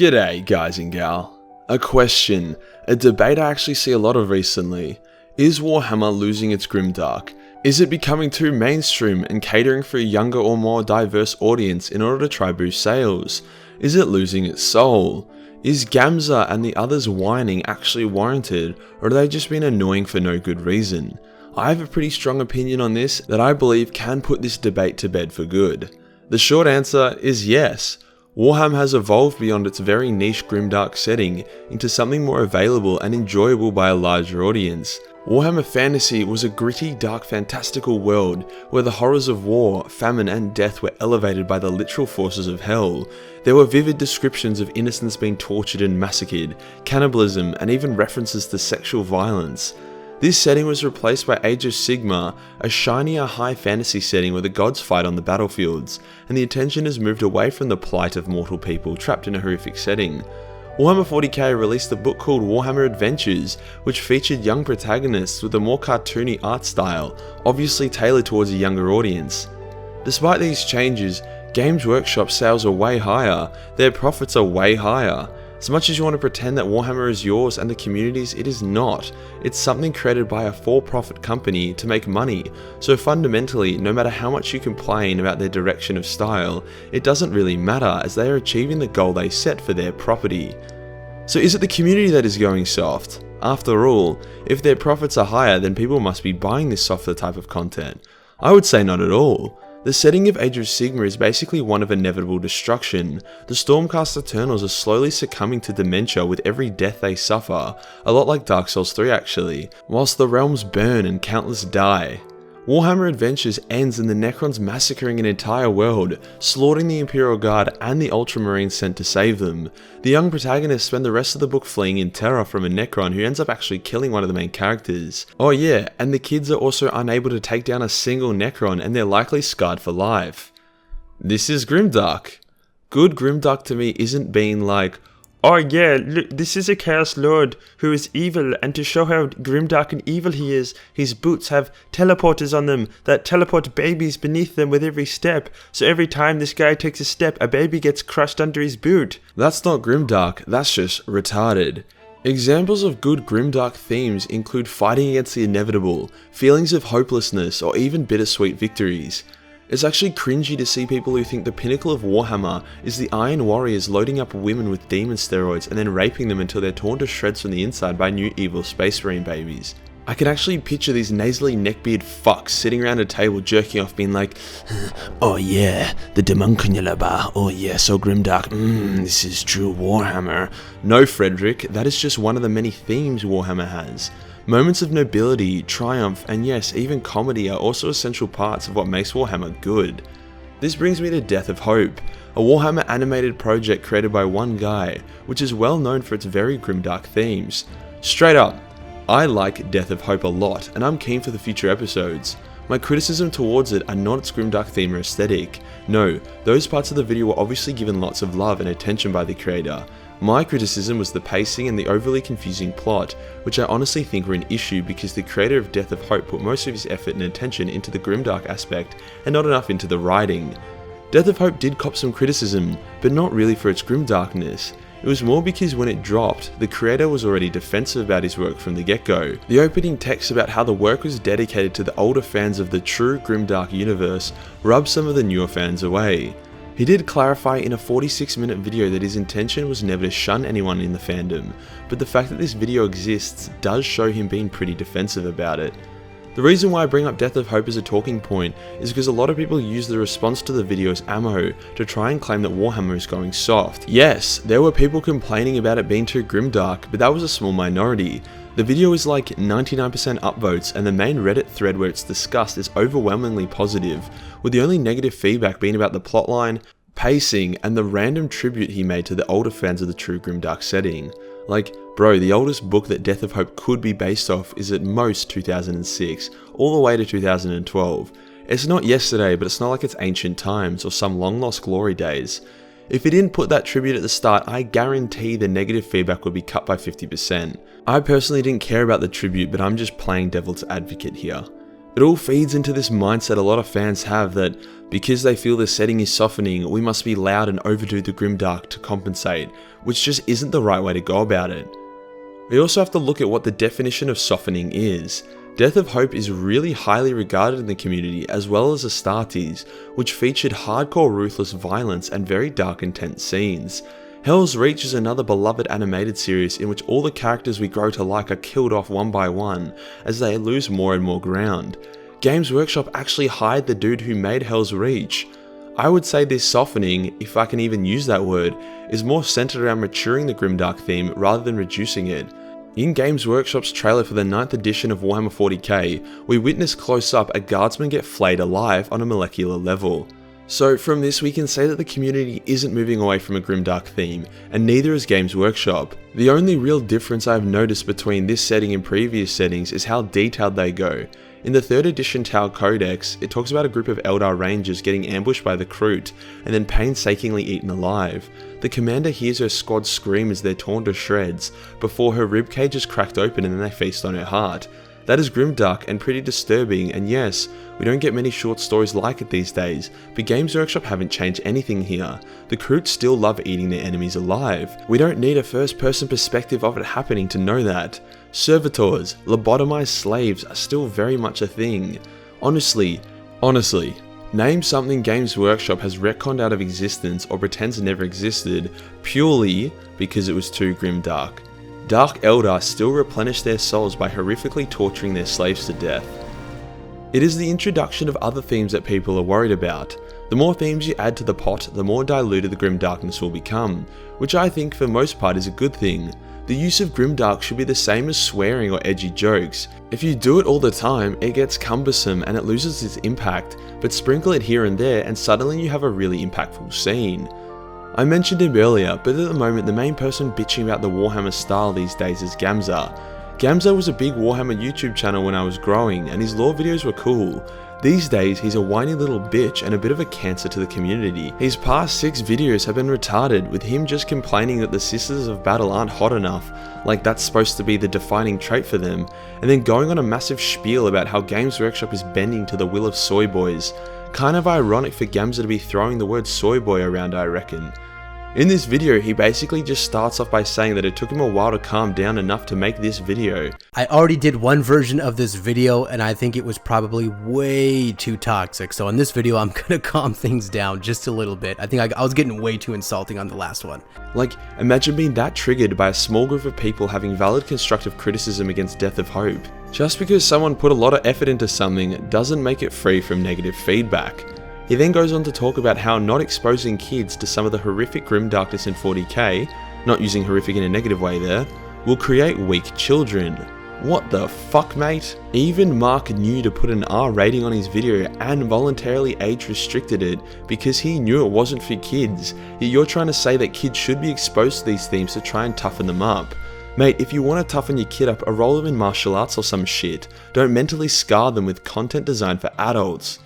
G'day guys and gal. A question, a debate I actually see a lot of recently. Is Warhammer losing its Grimdark? Is it becoming too mainstream and catering for a younger or more diverse audience in order to try boost sales? Is it losing its soul? Is Gamza and the others whining actually warranted, or are they just being annoying for no good reason? I have a pretty strong opinion on this that I believe can put this debate to bed for good. The short answer is yes. Warhammer has evolved beyond its very niche Grimdark setting into something more available and enjoyable by a larger audience. Warhammer Fantasy was a gritty, dark, fantastical world where the horrors of war, famine and death were elevated by the literal forces of hell. There were vivid descriptions of innocents being tortured and massacred, cannibalism and even references to sexual violence. This setting was replaced by Age of Sigmar, a shinier high fantasy setting where the gods fight on the battlefields, and the attention has moved away from the plight of mortal people trapped in a horrific setting. Warhammer 40k released a book called Warhammer Adventures, which featured young protagonists with a more cartoony art style, obviously tailored towards a younger audience. Despite these changes, Games Workshop sales are way higher, their profits are way higher. As much as you want to pretend that Warhammer is yours and the community's, it is not. It's something created by a for-profit company to make money, so fundamentally, no matter how much you complain about their direction of style, it doesn't really matter as they are achieving the goal they set for their property. So is it the community that is going soft? After all, if their profits are higher, then people must be buying this softer type of content. I would say not at all. The setting of Age of Sigmar is basically one of inevitable destruction. The Stormcast Eternals are slowly succumbing to dementia with every death they suffer, a lot like Dark Souls 3 actually, whilst the realms burn and countless die. Warhammer Adventures ends in the Necrons massacring an entire world, slaughtering the Imperial Guard and the Ultramarines sent to save them. The young protagonists spend the rest of the book fleeing in terror from a Necron who ends up actually killing one of the main characters. Oh yeah, and the kids are also unable to take down a single Necron and they're likely scarred for life. This is Grimdark. Good Grimdark to me isn't being like, oh yeah, look, this is a Chaos Lord who is evil, and to show how grimdark and evil he is, his boots have teleporters on them that teleport babies beneath them with every step, so every time this guy takes a step, a baby gets crushed under his boot. That's not grimdark, that's just retarded. Examples of good grimdark themes include fighting against the inevitable, feelings of hopelessness, or even bittersweet victories. It's actually cringy to see people who think the pinnacle of Warhammer is the Iron Warriors loading up women with demon steroids and then raping them until they're torn to shreds from the inside by new evil Space Marine babies. I can actually picture these nasally neckbeard fucks sitting around a table jerking off being like, oh yeah, the Demoncular bar, oh yeah, so grimdark, this is true Warhammer. No Frederick, that is just one of the many themes Warhammer has. Moments of nobility, triumph, and yes, even comedy are also essential parts of what makes Warhammer good. This brings me to Death of Hope, a Warhammer animated project created by one guy, which is well known for its very grimdark themes. Straight up, I like Death of Hope a lot, and I'm keen for the future episodes. My criticism towards it are not its grimdark theme or aesthetic. No, those parts of the video were obviously given lots of love and attention by the creator. My criticism was the pacing and the overly confusing plot, which I honestly think were an issue because the creator of Death of Hope put most of his effort and attention into the grimdark aspect and not enough into the writing. Death of Hope did cop some criticism, but not really for its grimdarkness. It was more because when it dropped, the creator was already defensive about his work from the get-go. The opening text about how the work was dedicated to the older fans of the true grimdark universe rubbed some of the newer fans away. He did clarify in a 46-minute video that his intention was never to shun anyone in the fandom, but the fact that this video exists does show him being pretty defensive about it. The reason why I bring up Death of Hope as a talking point is because a lot of people use the response to the video as ammo to try and claim that Warhammer is going soft. Yes, there were people complaining about it being too grimdark, but that was a small minority. The video is like 99% upvotes and the main Reddit thread where it's discussed is overwhelmingly positive, with the only negative feedback being about the plotline, pacing, and the random tribute he made to the older fans of the true grimdark setting. Like, bro, the oldest book that Death of Hope could be based off is at most 2006, all the way to 2012. It's not yesterday, but it's not like it's ancient times or some long lost glory days. If he didn't put that tribute at the start, I guarantee the negative feedback would be cut by 50%. I personally didn't care about the tribute, but I'm just playing devil's advocate here. It all feeds into this mindset a lot of fans have that because they feel the setting is softening, we must be loud and overdo the grimdark to compensate, which just isn't the right way to go about it. We also have to look at what the definition of softening is. Death of Hope is really highly regarded in the community, as well as Astartes, which featured hardcore ruthless violence and very dark intense scenes. Hell's Reach is another beloved animated series in which all the characters we grow to like are killed off one by one as they lose more and more ground. Games Workshop actually hired the dude who made Hell's Reach. I would say this softening, if I can even use that word, is more centered around maturing the Grimdark theme rather than reducing it. In Games Workshop's trailer for the 9th edition of Warhammer 40k, we witness close up a guardsman get flayed alive on a molecular level. So from this we can say that the community isn't moving away from a Grimdark theme, and neither is Games Workshop. The only real difference I've noticed between this setting and previous settings is how detailed they go. In the 3rd edition Tau Codex, it talks about a group of Eldar Rangers getting ambushed by the Kroot and then painstakingly eaten alive. The commander hears her squad scream as they're torn to shreds, before her ribcage is cracked open and then they feast on her heart. That is grimdark and pretty disturbing, and yes, we don't get many short stories like it these days, but Games Workshop haven't changed anything here. The Kroot still love eating their enemies alive. We don't need a first-person perspective of it happening to know that. Servitors, lobotomized slaves are still very much a thing. Honestly, name something Games Workshop has retconned out of existence or pretends it never existed purely because it was too grimdark. Dark Eldar still replenish their souls by horrifically torturing their slaves to death. It is the introduction of other themes that people are worried about. The more themes you add to the pot, the more diluted the Grimdarkness will become, which I think for most part is a good thing. The use of Grimdark should be the same as swearing or edgy jokes. If you do it all the time, it gets cumbersome and it loses its impact, but sprinkle it here and there and suddenly you have a really impactful scene. I mentioned him earlier, but at the moment the main person bitching about the Warhammer style these days is Gamza. Gamza was a big Warhammer YouTube channel when I was growing, and his lore videos were cool. These days he's a whiny little bitch and a bit of a cancer to the community. His past 6 videos have been retarded, with him just complaining that the Sisters of Battle aren't hot enough, like that's supposed to be the defining trait for them, and then going on a massive spiel about how Games Workshop is bending to the will of soy boys. Kind of ironic for Gamza to be throwing the word soy boy around, I reckon. In this video, he basically just starts off by saying that it took him a while to calm down enough to make this video. I already did one version of this video and I think it was probably way too toxic. So in this video, I'm gonna calm things down just a little bit. I think I was getting way too insulting on the last one. Like, imagine being that triggered by a small group of people having valid constructive criticism against Death of Hope. Just because someone put a lot of effort into something doesn't make it free from negative feedback. He then goes on to talk about how not exposing kids to some of the horrific grimdarkness in 40k, not using horrific in a negative way there, will create weak children. What the fuck, mate? Even Mark knew to put an R rating on his video and voluntarily age restricted it because he knew it wasn't for kids. Yet you're trying to say that kids should be exposed to these themes to try and toughen them up. Mate, if you want to toughen your kid up, enroll them in martial arts or some shit. Don't mentally scar them with content designed for adults.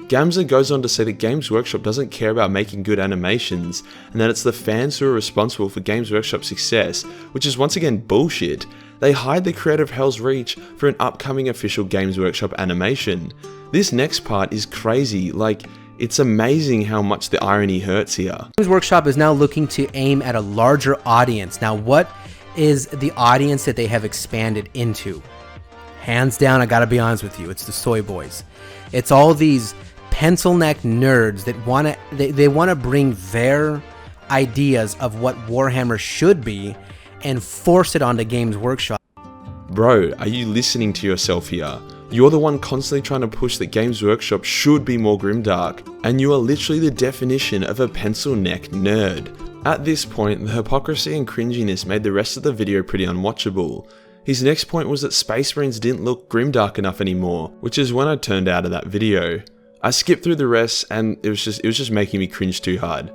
Gamza goes on to say that Games Workshop doesn't care about making good animations, and that it's the fans who are responsible for Games Workshop's success, which is once again bullshit. They hired the creator of Hell's Reach for an upcoming official Games Workshop animation. This next part is crazy, like, it's amazing how much the irony hurts here. Games Workshop is now looking to aim at a larger audience. Now, what is the audience that they have expanded into? Hands down, I gotta be honest with you, it's the soy boys. It's all these pencil neck nerds that wanna bring their ideas of what Warhammer should be and force it onto Games Workshop. Bro, are you listening to yourself here? You're the one constantly trying to push that Games Workshop should be more grimdark, and you are literally the definition of a pencil neck nerd. At this point, the hypocrisy and cringiness made the rest of the video pretty unwatchable. His next point was that Space Marines didn't look grimdark enough anymore, which is when I turned out of that video. I skipped through the rest and it was just making me cringe too hard.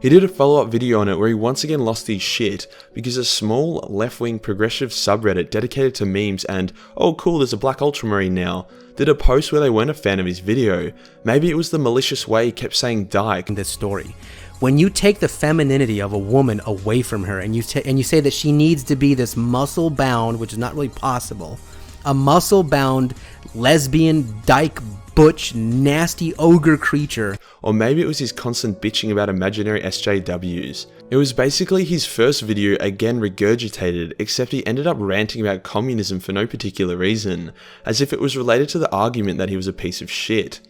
He did a follow-up video on it where he once again lost his shit because a small left-wing progressive subreddit dedicated to memes and, oh cool, there's a black ultramarine now, did a post where they weren't a fan of his video. Maybe it was the malicious way he kept saying dyke in this story. When you take the femininity of a woman away from her and you say that she needs to be this muscle-bound, which is not really possible, A muscle-bound, lesbian, dyke, butch, nasty ogre creature. Or maybe it was his constant bitching about imaginary SJWs. It was basically his first video again regurgitated, except he ended up ranting about communism for no particular reason, as if it was related to the argument that he was a piece of shit.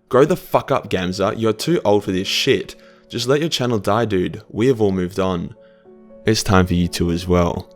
Grow the fuck up, Gamza, you're too old for this shit. Just let your channel die, dude. We have all moved on. It's time for you to as well.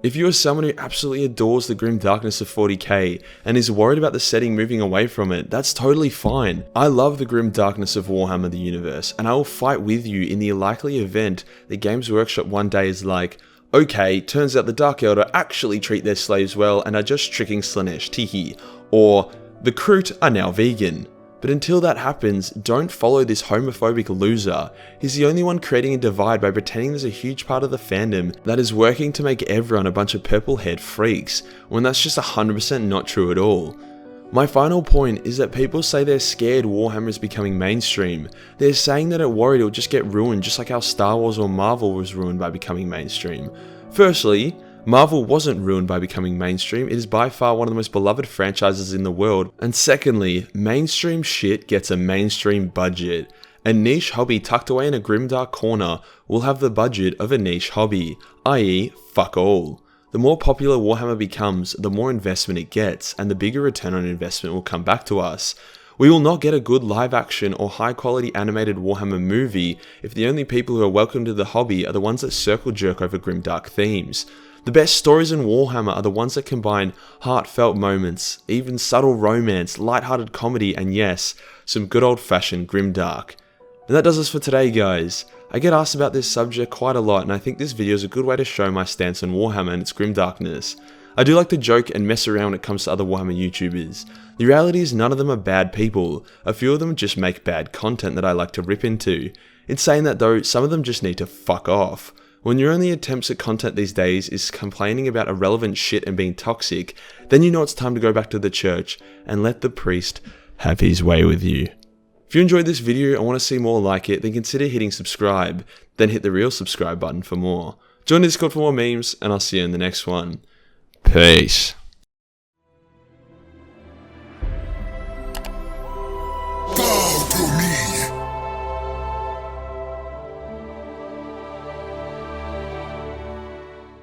If you are someone who absolutely adores the Grimdarkness of 40k and is worried about the setting moving away from it, that's totally fine. I love the Grimdarkness of Warhammer the Universe, and I will fight with you in the likely event that Games Workshop one day is like, okay, turns out the Dark Eldar actually treat their slaves well and are just tricking Slanesh, teehee, or the Kroot are now vegan. But until that happens, don't follow this homophobic loser. He's the only one creating a divide by pretending there's a huge part of the fandom that is working to make everyone a bunch of purple-haired freaks, when that's just 100% not true at all. My final point is that people say they're scared Warhammer is becoming mainstream. They're saying that they're worried it'll just get ruined just like how Star Wars or Marvel was ruined by becoming mainstream. Firstly, Marvel wasn't ruined by becoming mainstream, it is by far one of the most beloved franchises in the world. And secondly, mainstream shit gets a mainstream budget. A niche hobby tucked away in a grimdark corner will have the budget of a niche hobby, i.e. fuck all. The more popular Warhammer becomes, the more investment it gets, and the bigger return on investment will come back to us. We will not get a good live action or high quality animated Warhammer movie if the only people who are welcome to the hobby are the ones that circle jerk over grimdark themes. The best stories in Warhammer are the ones that combine heartfelt moments, even subtle romance, lighthearted comedy, and yes, some good old-fashioned grimdark. And that does us for today, guys. I get asked about this subject quite a lot, and I think this video is a good way to show my stance on Warhammer and its grimdarkness. I do like to joke and mess around when it comes to other Warhammer YouTubers. The reality is none of them are bad people, a few of them just make bad content that I like to rip into. In saying that though, some of them just need to fuck off. When your only attempts at content these days is complaining about irrelevant shit and being toxic, then you know it's time to go back to the church and let the priest have his way with you. If you enjoyed this video and want to see more like it, then consider hitting subscribe, then hit the real subscribe button for more. Join the Discord for more memes, and I'll see you in the next one. Peace.